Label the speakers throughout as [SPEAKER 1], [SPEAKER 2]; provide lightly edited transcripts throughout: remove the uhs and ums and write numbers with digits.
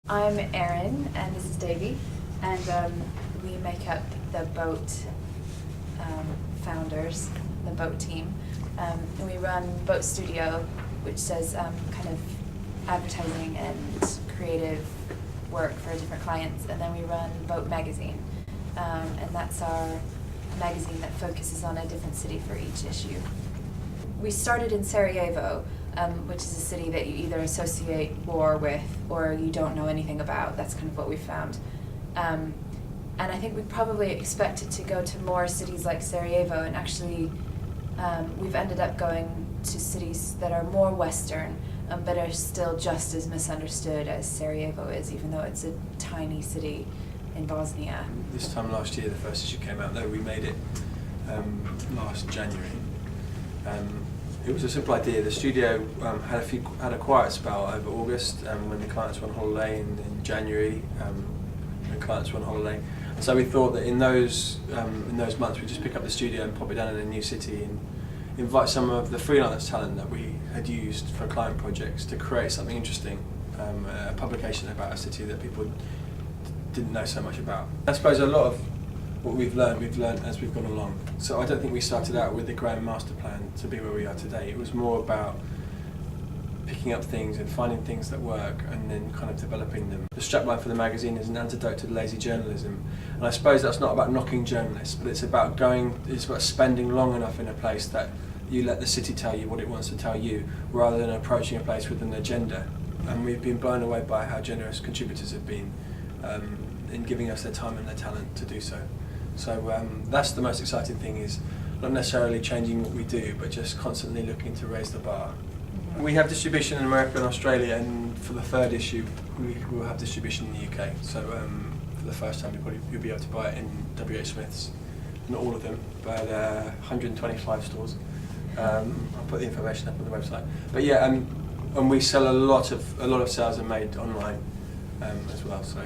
[SPEAKER 1] I'm Erin and this is Davey, and we make up the boat founders, the boat team. And we run Boat Studio, which does kind of advertising and creative work for different clients, and then we run Boat Magazine, and that's our magazine that focuses on a different city for each issue. We started in Sarajevo, which is a city that you either associate war with or you don't know anything about. That's kind of what we found. And I think we probably expected to go to more cities like Sarajevo, and actually we've ended up going to cities that are more Western, but are still just as misunderstood as Sarajevo is, even though it's a tiny city in Bosnia.
[SPEAKER 2] This time last year, the first issue came out, though we made it last January. It was a simple idea. The studio had a quiet spell over August when the clients were on holiday, and in January when clients were on holiday. So we thought that in those months we'd just pick up the studio and pop it down in a new city and invite some of the freelance talent that we had used for client projects to create something interesting, a publication about a city that people didn't know so much about. I suppose a lot of what we've learned as we've gone along. So I don't think we started out with the grand master plan to be where we are today. It was more about picking up things and finding things that work and then kind of developing them. The strapline for the magazine is an antidote to lazy journalism, and I suppose that's not about knocking journalists, but it's about spending long enough in a place that you let the city tell you what it wants to tell you, rather than approaching a place with an agenda. And we've been blown away by how generous contributors have been in giving us their time and their talent to do so. So that's the most exciting thing, is not necessarily changing what we do, but just constantly looking to raise the bar. We have distribution in America and Australia, and for the third issue we will have distribution in the UK. So for the first time you'll be able to buy it in WH Smith's, not all of them, but 125 stores. I'll put the information up on the website. But yeah, and we sell a lot of sales are made online as well. So.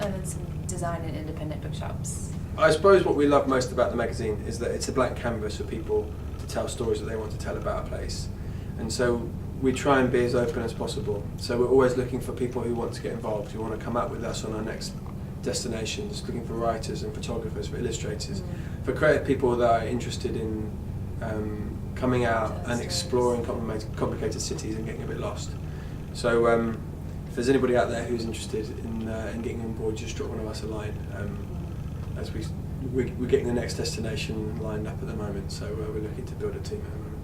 [SPEAKER 1] And then some design and independent bookshops.
[SPEAKER 2] I suppose what we love most about the magazine is that it's a blank canvas for people to tell stories that they want to tell about a place. And so we try and be as open as possible. So we're always looking for people who want to get involved, who want to come out with us on our next destinations, looking for writers and photographers, for illustrators, for creative people that are interested in coming out and exploring complicated cities and getting a bit lost. So if there's anybody out there who's interested in getting on board, just drop one of us a line. As we're getting the next destination lined up at the moment, so we're looking to build a team at the moment.